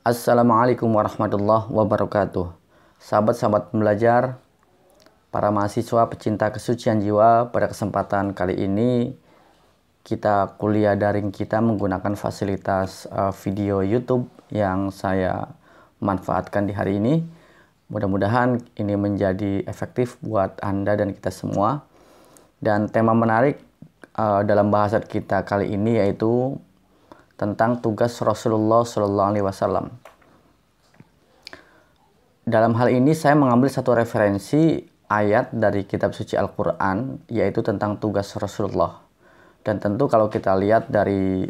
Assalamualaikum warahmatullahi wabarakatuh. Sahabat-sahabat pembelajar, para mahasiswa pecinta kesucian jiwa, pada kesempatan kali ini kita kuliah daring kita menggunakan fasilitas video YouTube yang saya manfaatkan di hari ini. Mudah-mudahan ini menjadi efektif buat Anda dan kita semua. Dan tema menarik dalam bahasan kita kali ini yaitu tentang tugas Rasulullah SAW. Dalam hal ini saya mengambil satu referensi ayat dari kitab suci Al-Quran, yaitu tentang tugas Rasulullah. Dan tentu kalau kita lihat dari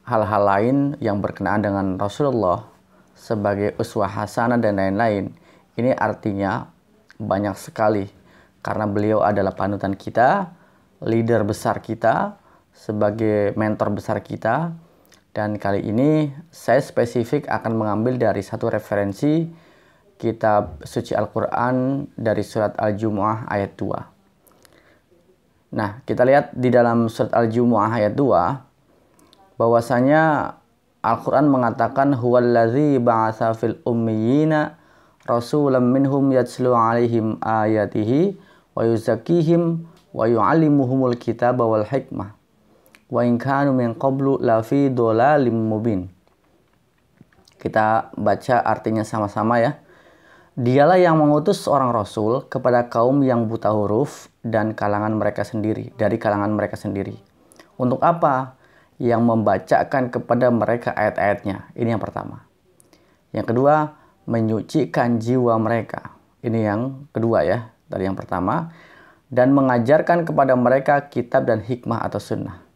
hal-hal lain yang berkenaan dengan Rasulullah sebagai uswah hasanah dan lain-lain, ini artinya banyak sekali. Karena beliau adalah panutan kita, leader besar kita, sebagai mentor besar kita. Dan kali ini saya spesifik akan mengambil dari satu referensi kitab suci Al-Quran dari surat Al-Jumu'ah ayat 2. Nah, kita lihat di dalam surat Al-Jumu'ah ayat 2 bahwasanya Al-Quran mengatakan huwallazi ba'atsa fil ummiyina rasulam minhum yatslu alaihim ayatihi wa yuzakkihim wa yu'allimuhumul kitaba wal hikmah wa in kanu min qablu lafi dhalalim mubin. Kita baca artinya sama-sama ya. Dialah yang mengutus seorang rasul kepada kaum yang buta huruf dan kalangan mereka sendiri, dari kalangan mereka sendiri. Untuk apa? Yang membacakan kepada mereka ayat-ayatnya. Ini yang pertama. Yang kedua, menyucikan jiwa mereka. Ini yang kedua ya, dari yang pertama. Dan mengajarkan kepada mereka kitab dan hikmah atau sunnah.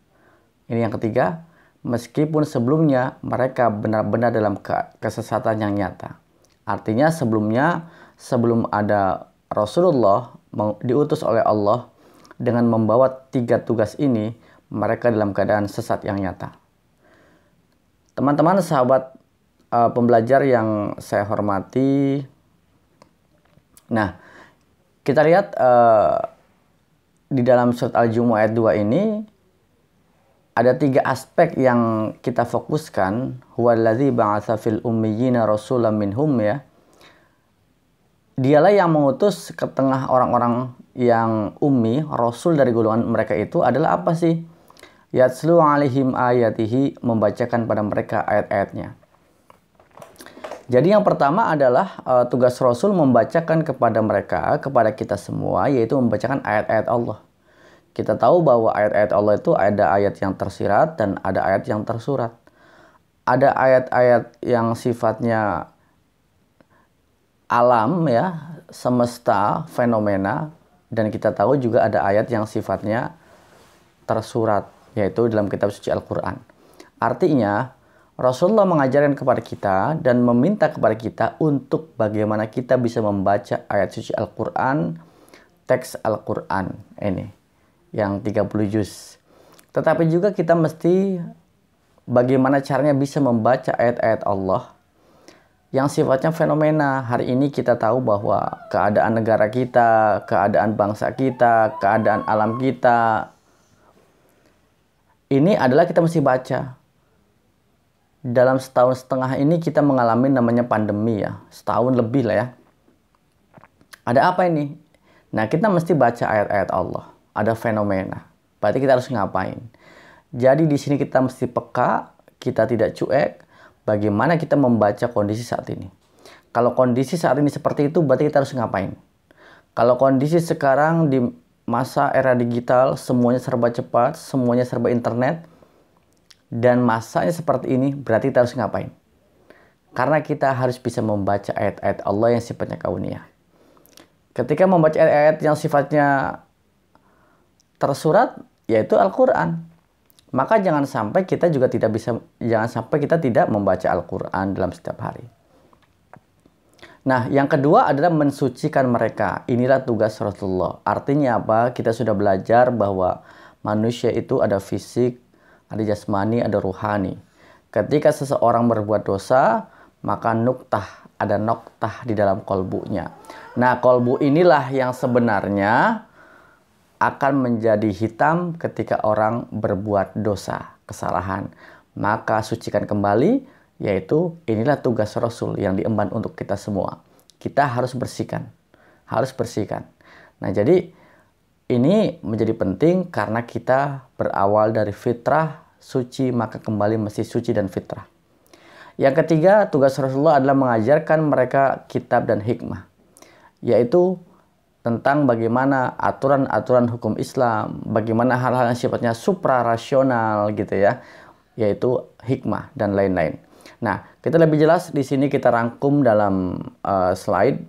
Ini yang ketiga, meskipun sebelumnya mereka benar-benar dalam kesesatan yang nyata. Artinya sebelum ada Rasulullah diutus oleh Allah dengan membawa 3 tugas ini, mereka dalam keadaan sesat yang nyata. Teman-teman sahabat pembelajar yang saya hormati, nah kita lihat di dalam surat Al-Jumu'ah ayat 2 ini ada 3 aspek yang kita fokuskan. Huwallazi ba'atsa fil ummiyina rasulam minhum ya. Dialah yang mengutus ke tengah orang-orang yang ummi, rasul dari golongan mereka itu adalah apa sih? Yatslu alaihim ayatihi, membacakan pada mereka ayat-ayatnya. Jadi yang pertama adalah tugas Rasul membacakan kepada mereka, kepada kita semua, yaitu membacakan ayat-ayat Allah. Kita tahu bahwa ayat-ayat Allah itu ada ayat yang tersirat dan ada ayat yang tersurat. Ada ayat-ayat yang sifatnya alam ya, semesta, fenomena. Dan kita tahu juga ada ayat yang sifatnya tersurat, yaitu dalam kitab suci Al-Quran. Artinya, Rasulullah mengajarkan kepada kita dan meminta kepada kita untuk bagaimana kita bisa membaca ayat suci Al-Quran, teks Al-Quran ini. Yang 30 juz. Tetapi juga kita mesti bagaimana caranya bisa membaca ayat-ayat Allah yang sifatnya fenomena. Hari ini kita tahu bahwa keadaan negara kita, keadaan bangsa kita, keadaan alam kita, ini adalah kita mesti baca. Dalam setahun setengah ini kita mengalami namanya pandemi ya. Setahun lebih lah ya. Ada apa ini? Nah, kita mesti baca ayat-ayat Allah. Ada fenomena. Berarti kita harus ngapain? Jadi di sini kita mesti peka, kita tidak cuek. Bagaimana kita membaca kondisi saat ini? Kalau kondisi saat ini seperti itu, berarti kita harus ngapain? Kalau kondisi sekarang di masa era digital, semuanya serba cepat, semuanya serba internet, dan masanya seperti ini, berarti kita harus ngapain? Karena kita harus bisa membaca ayat-ayat Allah yang sifatnya kauniyah. Ketika membaca ayat-ayat yang sifatnya tersurat, yaitu Al-Quran, maka jangan sampai kita tidak membaca Al-Quran dalam setiap hari. Nah, yang kedua adalah mensucikan mereka. Inilah tugas Rasulullah. Artinya apa? Kita sudah belajar bahwa manusia itu ada fisik, ada jasmani, ada ruhani. Ketika seseorang berbuat dosa, maka ada noktah di dalam kolbunya. Nah, kolbu inilah yang sebenarnya akan menjadi hitam ketika orang berbuat dosa, kesalahan. Maka sucikan kembali Yaitu inilah tugas Rasul yang diemban untuk kita semua. Kita harus bersihkan. Harus bersihkan. Nah, jadi ini menjadi penting karena kita berawal dari fitrah suci, maka kembali mesti suci dan fitrah. Yang ketiga, tugas Rasulullah adalah mengajarkan mereka kitab dan hikmah, yaitu tentang bagaimana aturan-aturan hukum Islam, bagaimana hal-hal yang sifatnya suprarasional gitu ya, yaitu hikmah dan lain-lain. Nah, kita lebih jelas di sini kita rangkum dalam slide.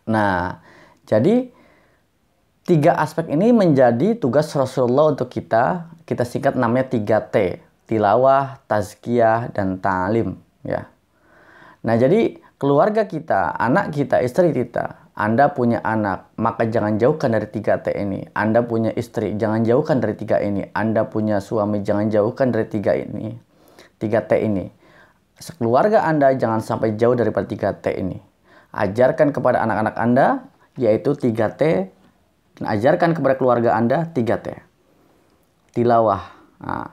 Nah, jadi 3 aspek ini menjadi tugas Rasulullah untuk kita. Kita singkat namanya 3T. Tilawah, tazkiyah, dan ta'lim ya. Nah, jadi keluarga kita, anak kita, istri kita, Anda punya anak, maka jangan jauhkan dari 3T ini. Anda punya istri, jangan jauhkan dari 3 ini. Anda punya suami, jangan jauhkan dari 3 ini. 3T ini. Keluarga Anda jangan sampai jauh daripada 3T ini. Ajarkan kepada anak-anak Anda, yaitu 3T, dan ajarkan kepada keluarga Anda 3T. Tilawah. Nah,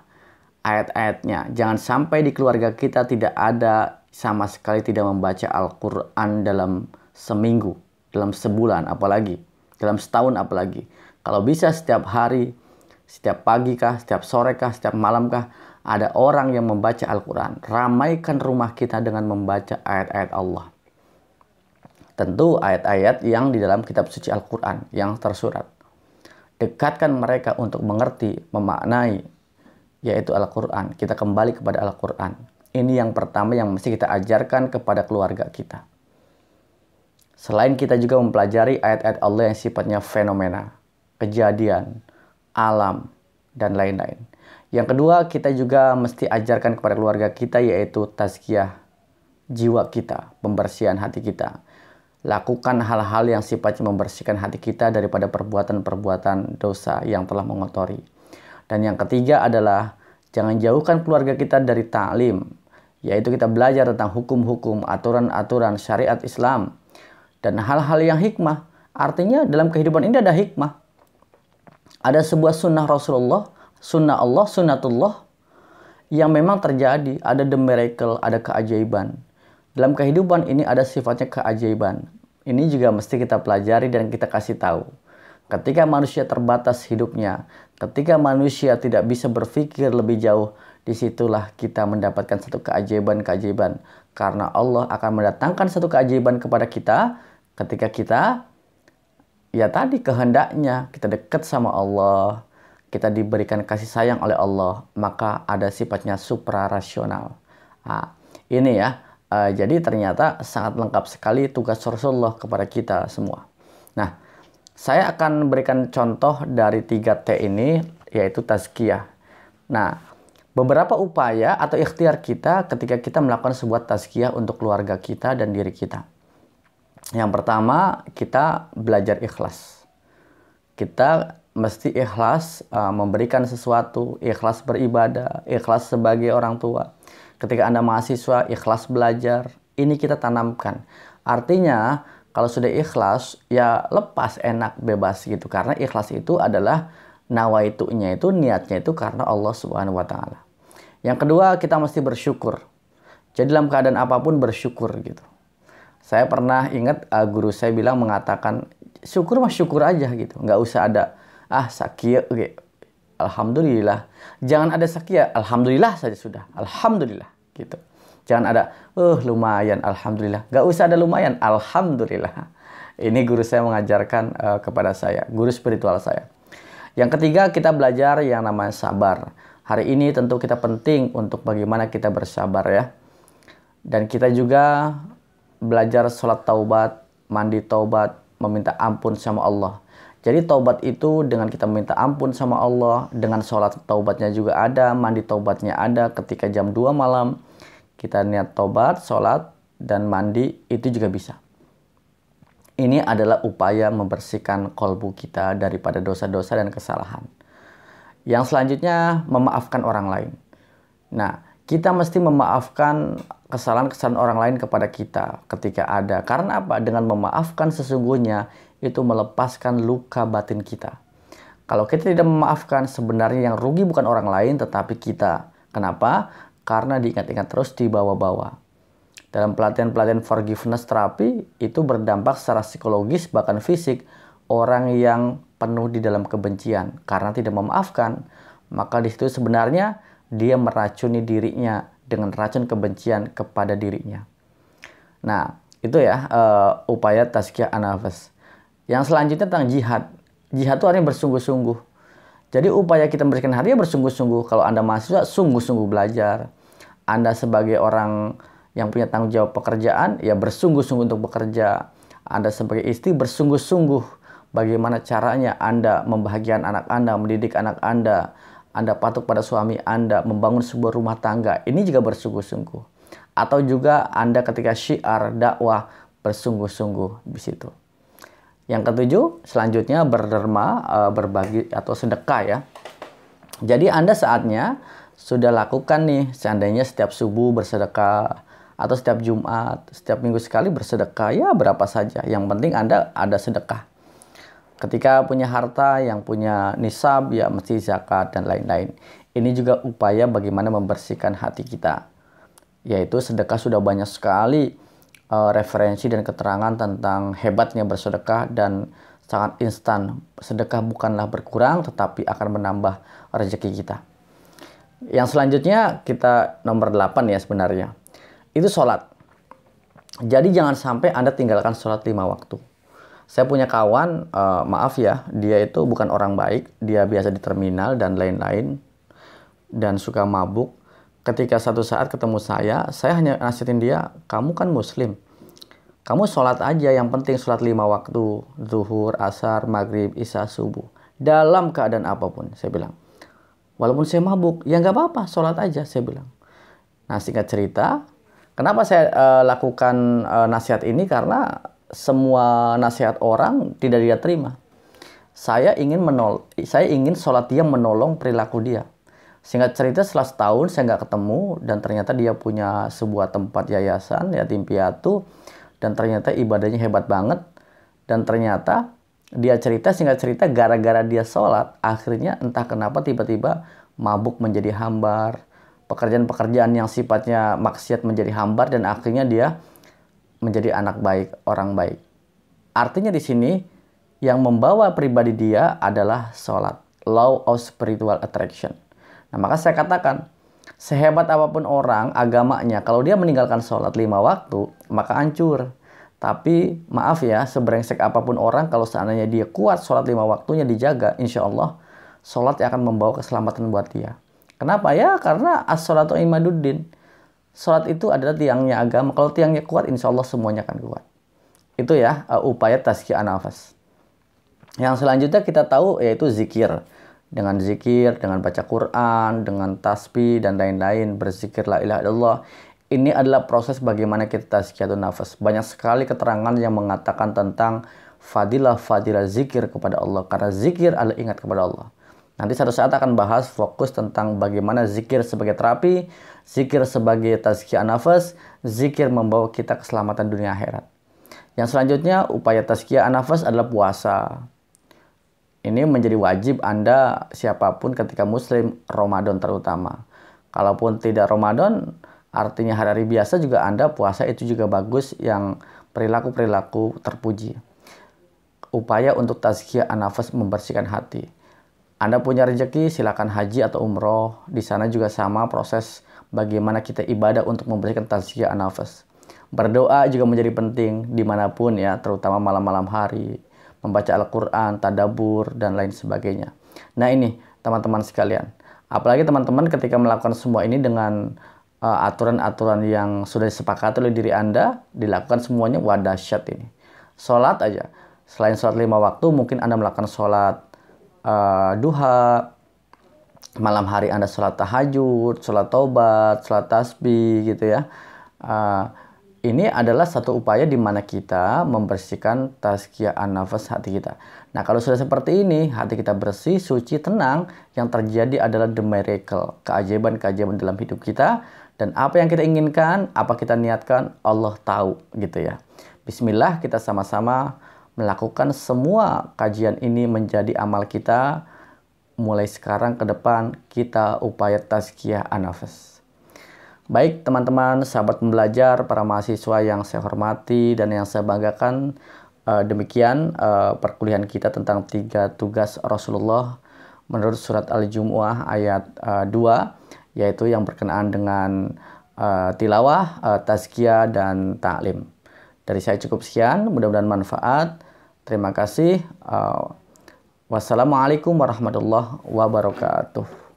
ayat-ayatnya. Jangan sampai di keluarga kita tidak ada sama sekali tidak membaca Al-Quran dalam seminggu, dalam sebulan apalagi, dalam setahun apalagi. Kalau bisa setiap hari, setiap pagi kah, setiap sore kah, setiap malam kah, ada orang yang membaca Al-Quran. Ramaikan rumah kita dengan membaca ayat-ayat Allah. Tentu ayat-ayat yang di dalam kitab suci Al-Quran yang tersurat. Dekatkan mereka untuk mengerti, memaknai, yaitu Al-Quran. Kita kembali kepada Al-Quran. Ini yang pertama yang mesti kita ajarkan kepada keluarga kita. Selain kita juga mempelajari ayat-ayat Allah yang sifatnya fenomena, kejadian, alam, dan lain-lain. Yang kedua, kita juga mesti ajarkan kepada keluarga kita, yaitu tazkiyah jiwa kita, pembersihan hati kita. Lakukan hal-hal yang sifatnya membersihkan hati kita daripada perbuatan-perbuatan dosa yang telah mengotori. Dan yang ketiga adalah jangan jauhkan keluarga kita dari ta'lim, yaitu kita belajar tentang hukum-hukum, aturan-aturan syariat Islam, dan hal-hal yang hikmah. Artinya dalam kehidupan ini ada hikmah. Ada sebuah sunnah Rasulullah, sunnah Allah, sunnatullah, yang memang terjadi. Ada the miracle, ada keajaiban. Dalam kehidupan ini ada sifatnya keajaiban. Ini juga mesti kita pelajari dan kita kasih tahu. Ketika manusia terbatas hidupnya, ketika manusia tidak bisa berpikir lebih jauh, disitulah kita mendapatkan satu keajaiban-keajaiban. Karena Allah akan mendatangkan satu keajaiban kepada kita ketika kita, ya tadi kehendaknya, kita dekat sama Allah, kita diberikan kasih sayang oleh Allah, maka ada sifatnya suprarasional. Nah, ini ya, jadi ternyata sangat lengkap sekali tugas Rasulullah kepada kita semua. Nah, saya akan berikan contoh dari 3T ini, yaitu tazkiyah. Nah, beberapa upaya atau ikhtiar kita ketika kita melakukan sebuah tazkiyah untuk keluarga kita dan diri kita. Yang pertama, kita belajar ikhlas. Kita mesti ikhlas memberikan sesuatu, ikhlas beribadah, ikhlas sebagai orang tua. Ketika Anda mahasiswa, ikhlas belajar. Ini kita tanamkan. Artinya, kalau sudah ikhlas, ya lepas, enak, bebas gitu. Karena ikhlas itu adalah nawaitunya itu, niatnya itu karena Allah Subhanahu wa Ta'ala. Yang kedua, kita mesti bersyukur. Jadi dalam keadaan apapun bersyukur gitu. Saya pernah ingat guru saya bilang mengatakan, syukur mah syukur aja gitu. Nggak usah ada, sakit, okay. Alhamdulillah. Jangan ada sakit, alhamdulillah saja sudah. Alhamdulillah gitu. Jangan ada, lumayan, alhamdulillah. Nggak usah ada lumayan, alhamdulillah. Ini guru saya mengajarkan kepada saya, guru spiritual saya. Yang ketiga, kita belajar yang namanya sabar. Hari ini tentu kita penting untuk bagaimana kita bersabar ya. Dan kita juga belajar sholat taubat, mandi taubat, meminta ampun sama Allah. Jadi taubat itu dengan kita meminta ampun sama Allah, dengan sholat taubatnya juga ada, mandi taubatnya ada. Ketika jam 2 malam kita niat taubat, sholat, dan mandi, itu juga bisa. Ini adalah upaya membersihkan kolbu kita daripada dosa-dosa dan kesalahan. Yang selanjutnya, memaafkan orang lain. Nah, kita mesti memaafkan kesalahan-kesalahan orang lain kepada kita ketika ada. Karena apa? Dengan memaafkan sesungguhnya itu melepaskan luka batin kita. Kalau kita tidak memaafkan, sebenarnya yang rugi bukan orang lain tetapi kita. Kenapa? karena diingat-ingat terus di bawah-bawah. Dalam pelatihan-pelatihan forgiveness terapi itu berdampak secara psikologis bahkan fisik. Orang yang penuh di dalam kebencian karena tidak memaafkan, maka di situ sebenarnya dia meracuni dirinya dengan racun kebencian kepada dirinya. Nah, itu ya upaya tazkiyah an-nafs. Yang selanjutnya tentang jihad. Jihad itu artinya bersungguh-sungguh. Jadi upaya kita membersihkan hati ya bersungguh-sungguh. Kalau Anda mahasiswa, sungguh-sungguh belajar. Anda sebagai orang yang punya tanggung jawab pekerjaan, ya bersungguh-sungguh untuk bekerja. Anda sebagai istri bersungguh-sungguh bagaimana caranya Anda membahagiakan anak Anda, mendidik anak Anda patuh pada suami Anda, membangun sebuah rumah tangga. Ini juga bersungguh-sungguh. Atau juga Anda ketika syiar, dakwah, bersungguh-sungguh di situ. Yang ketujuh, selanjutnya berderma, berbagi atau sedekah ya. Jadi Anda saatnya sudah lakukan nih, seandainya setiap subuh bersedekah, atau setiap Jumat, setiap minggu sekali bersedekah, ya berapa saja. Yang penting Anda ada sedekah. Ketika punya harta yang punya nisab, ya mesti zakat dan lain-lain. Ini juga upaya bagaimana membersihkan hati kita. Yaitu sedekah sudah banyak sekali referensi dan keterangan tentang hebatnya bersedekah dan sangat instan. Sedekah bukanlah berkurang, tetapi akan menambah rezeki kita. Yang selanjutnya kita nomor 8 ya sebenarnya. Itu sholat. Jadi jangan sampai Anda tinggalkan sholat 5 waktu. Saya punya kawan, maaf ya, dia itu bukan orang baik. Dia biasa di terminal dan lain-lain. Dan suka mabuk. Ketika satu saat ketemu saya hanya nasihatin dia, kamu kan muslim. Kamu sholat aja, yang penting sholat 5 waktu. Zuhur, asar, maghrib, isya, subuh. Dalam keadaan apapun, saya bilang. Walaupun saya mabuk, ya nggak apa-apa, sholat aja, saya bilang. Nah, singkat cerita, kenapa saya lakukan nasihat ini? Karena semua nasihat orang tidak dia terima. Saya ingin sholat dia menolong perilaku dia. Singkat cerita, setelah setahun saya nggak ketemu, dan ternyata dia punya sebuah tempat yayasan, yatim piatu, dan ternyata ibadahnya hebat banget. Dan ternyata singkat cerita, gara-gara dia sholat, akhirnya entah kenapa tiba-tiba mabuk menjadi hambar. Pekerjaan-pekerjaan yang sifatnya maksiat menjadi hambar, dan akhirnya dia menjadi anak baik, orang baik. Artinya di sini, yang membawa pribadi dia adalah sholat. Law of spiritual attraction. Nah, maka saya katakan, sehebat apapun orang agamanya, kalau dia meninggalkan sholat 5 waktu, maka hancur. Tapi maaf ya, sebrengsek apapun orang, kalau seandainya dia kuat sholat 5 waktunya dijaga, insya Allah sholat akan membawa keselamatan buat dia. Kenapa ya? Karena as-sholatu imaduddin. Sholat itu adalah tiangnya agama. Kalau tiangnya kuat, insya Allah semuanya akan kuat. Itu ya upaya tazkiyah an-nafs. Yang selanjutnya kita tahu yaitu zikir. Dengan zikir, dengan baca Quran, dengan tasbih dan lain-lain, berzikir la ilaha illallah. Ini adalah proses bagaimana kita tazkiyatun nafas. Banyak sekali keterangan yang mengatakan tentang fadilah zikir kepada Allah. Karena zikir adalah ingat kepada Allah. Nanti satu saat akan bahas fokus tentang bagaimana zikir sebagai terapi, zikir sebagai tazkiyah nafas, zikir membawa kita keselamatan dunia akhirat. Yang selanjutnya upaya tazkiyah nafas adalah puasa. Ini menjadi wajib Anda siapapun ketika muslim, Ramadan terutama. Kalaupun tidak Ramadan, artinya hari-hari biasa juga Anda puasa, itu juga bagus, yang perilaku-perilaku terpuji. Upaya untuk tazkiyah an-nafas, membersihkan hati. Anda punya rezeki, silakan haji atau umroh. Di sana juga sama proses bagaimana kita ibadah untuk membersihkan tazkiyah an-nafas. Berdoa juga menjadi penting dimanapun ya, terutama malam-malam hari. Membaca Al-Quran, tadabbur, dan lain sebagainya. Nah ini teman-teman sekalian. Apalagi teman-teman ketika melakukan semua ini dengan aturan-aturan yang sudah disepakati oleh diri Anda, dilakukan semuanya, dahsyat ini. Sholat aja. Selain sholat 5 waktu, mungkin Anda melakukan sholat duha, malam hari Anda sholat tahajud, sholat taubat, sholat tasbih gitu ya. Ini adalah satu upaya di mana kita membersihkan tazkiyah an-nafas hati kita. Nah, kalau sudah seperti ini, hati kita bersih, suci, tenang, yang terjadi adalah the miracle, keajaiban-keajaiban dalam hidup kita. Dan apa yang kita inginkan, apa kita niatkan, Allah tahu gitu ya. Bismillah, kita sama-sama melakukan semua kajian ini menjadi amal kita. Mulai sekarang ke depan, kita upaya tazkiyah an-nafas. Baik teman-teman, sahabat pembelajar, para mahasiswa yang saya hormati dan yang saya banggakan, demikian perkuliahan kita tentang 3 tugas Rasulullah menurut surat Al-Jumu'ah ayat 2, yaitu yang berkenaan dengan tilawah, tazkiyah, dan ta'lim. Dari saya cukup sekian, mudah-mudahan manfaat. Terima kasih. Wassalamualaikum warahmatullahi wabarakatuh.